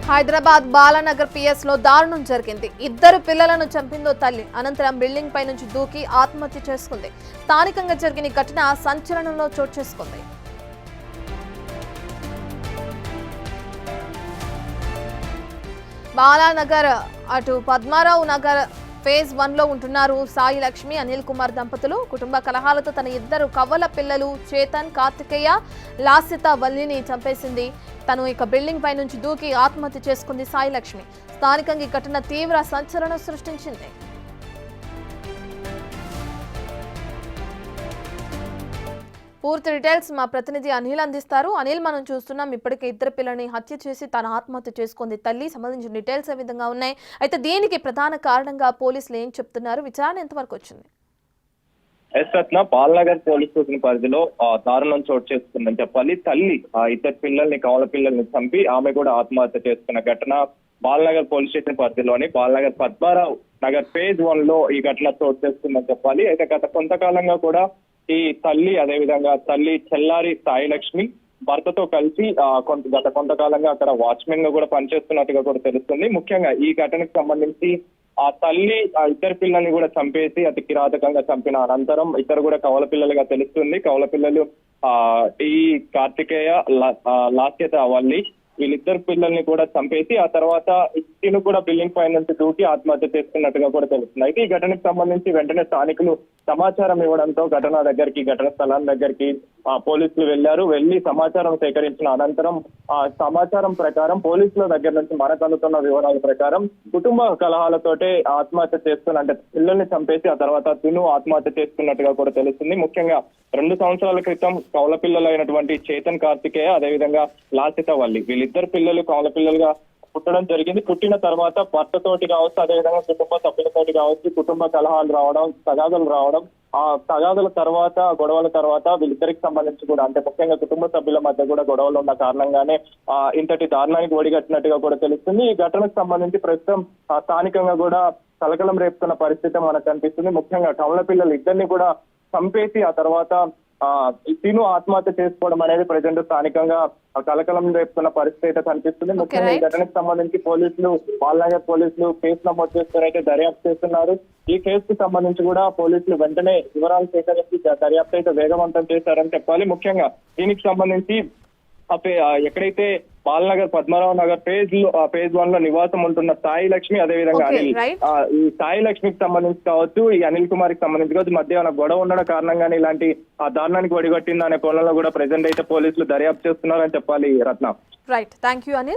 Hyderabad Balanagar PS లో దారుణం జరిగింది. ఇద్దరు పిల్లలను చంపిందో తల్లి. అనంతరం బిల్డింగ్ పై నుంచి దూకి ఆత్మహత్య చేసుకుంది. స్థానికంగా జరిగిన ఘటన సంచలనంలో చోటు చేసుకుంది. బాలానగర్ అటు పద్మారావు నగర్ ఫేజ్ 1 లో ఉంటున్నారు సాయి లక్ష్మి, అనిల్ కుమార్ దంపతులు. కుటుంబ కలహాలతో తన ఇద్దరు కవ్వల పిల్లలు చేతన్, కార్తికేయ, లాసిత వల్లిని చంపేసింది. తను ఇక బిల్డింగ్ పై నుంచి దూకి ఆత్మహత్య చేసుకుంది సాయి లక్ష్మి. స్థానికంగా ఈ ఘటన తీవ్ర సంచలనం సృష్టించింది. పూర్తి డీటెయిల్స్ మా ప్రతినిధి అనిల్ అందిస్తారు. అనిల్, మనం చూస్తున్నాం ఇప్పటికే ఇద్దరు పిల్లల్ని హత్య చేసి తన ఆత్మహత్య చేసుకుంది తల్లి. సంబంధించిన డీటెయిల్స్ ఏ విధంగా ఉన్నాయి? అయితే దీనికి ప్రధాన కారణంగా పోలీసులు ఏం చెప్తున్నారు? విచారణ ఎంతవరకు వచ్చింది? రత్న, బాలనగర్ పోలీస్ స్టేషన్ పరిధిలో దారుణం చోటు చేసుకుందని చెప్పాలి. తల్లి ఇద్దరు పిల్లల్ని, కవల పిల్లల్ని చంపి ఆమె కూడా ఆత్మహత్య చేసుకున్న ఘటన బాలనగర్ పోలీస్ స్టేషన్ పరిధిలోని బాలనగర్ పద్మారావు నగర్ ఫేజ్ 1 లో ఈ ఘటన చోటు చేసుకుందని చెప్పాలి. అయితే గత కొంతకాలంగా కూడా ఈ తల్లి, అదేవిధంగా తల్లి చెల్లారి సాయి లక్ష్మి భర్తతో కలిసి గత కొంతకాలంగా అక్కడ వాచ్మెన్ గా కూడా పనిచేస్తున్నట్టుగా కూడా తెలుస్తుంది. ముఖ్యంగా ఈ ఘటనకు సంబంధించి ఆ తల్లి ఆ ఇద్దరు పిల్లల్ని కూడా చంపేసి అతి కిరాతకంగా చంపిన అనంతరం ఇద్దరు కూడా కవల పిల్లలుగా తెలుస్తుంది. కవల పిల్లలు ఈ కార్తికేయ, లాస్యత వల్లి, వీళ్ళిద్దరు పిల్లల్ని కూడా చంపేసి ఆ తర్వాత తిను కూడా బిల్డింగ్ పై నుంచి దూకి ఆత్మహత్య చేసుకున్నట్టుగా కూడా తెలుస్తుంది. అయితే ఈ ఘటనకు సంబంధించి వెంటనే స్థానికులు సమాచారం ఇవ్వడంతో ఘటన స్థలం దగ్గరికి పోలీసులు వెళ్లి సమాచారం సేకరించిన అనంతరం ఆ సమాచారం ప్రకారం పోలీసుల దగ్గర నుంచి మనకు అందుతున్న వివరాల ప్రకారం కుటుంబ కలహాలతోటే ఆత్మహత్య చేసుకుని, అంటే పిల్లల్ని చంపేసి ఆ తర్వాత తిను ఆత్మహత్య చేసుకున్నట్టుగా కూడా తెలుస్తుంది. ముఖ్యంగా 2 సంవత్సరాల క్రితం కౌల పిల్లలైనటువంటి చేతన్, కార్తికేయ, అదేవిధంగా లాసిత వల్లి, వీళ్ళిద్దరు పిల్లలు కౌల పిల్లలుగా పుట్టడం జరిగింది. పుట్టిన తర్వాత భర్తతోటి కావచ్చు, అదేవిధంగా కుటుంబ సభ్యులతోటి కావచ్చు, కుటుంబ కలహాలు రావడం, తగాదులు రావడం, ఆ తగాదుల తర్వాత, గొడవల తర్వాత వీళ్ళిద్దరికి సంబంధించి కూడా, అంటే ముఖ్యంగా కుటుంబ సభ్యుల మధ్య కూడా గొడవలు ఉన్న కారణంగానే ఇంతటి దారుణానికి ఒడిగట్టినట్టుగా కూడా తెలుస్తుంది. ఈ ఘటనకు సంబంధించి ప్రస్తుతం స్థానికంగా కూడా కలకలం రేపుతున్న పరిస్థితి మనకు కనిపిస్తుంది. ముఖ్యంగా కవల పిల్లలు ఇద్దరిని కూడా చంపేసి ఆ తర్వాత తిను ఆత్మహత్య చేసుకోవడం అనేది ప్రజెంట్ స్థానికంగా కలకలం రేపుతున్న పరిస్థితి అయితే కనిపిస్తుంది. ముఖ్యంగా ఈ ఘటనకు సంబంధించి బాలనగర్ పోలీసులు కేసు నమోదు చేసుకుని దర్యాప్తు చేస్తున్నారు. ఈ కేసుకు సంబంధించి కూడా పోలీసులు వెంటనే వివరాలు సేకరించి దర్యాప్తు అయితే వేగవంతం చేశారని చెప్పాలి. ముఖ్యంగా దీనికి సంబంధించి ఎక్కడైతే బాలనగర్ పద్మారావు నగర్ ఫేజ్ 1 లో నివాసం ఉంటున్న సాయి లక్ష్మి, అదేవిధంగా అనిల్, ఈ సాయి లక్ష్మికి సంబంధించి కావచ్చు, ఈ అనిల్ కుమార్ కి సంబంధించి కావచ్చు, మధ్య గొడవ ఉండడం కారణంగానే ఇలాంటి దారుణానికి ఒడిగట్టిందనే కోణంలో కూడా ప్రెజెంట్ అయితే పోలీసులు దర్యాప్తు చేస్తున్నారని చెప్పాలి. రత్న, రైట్, థ్యాంక్ యూ అనిల్.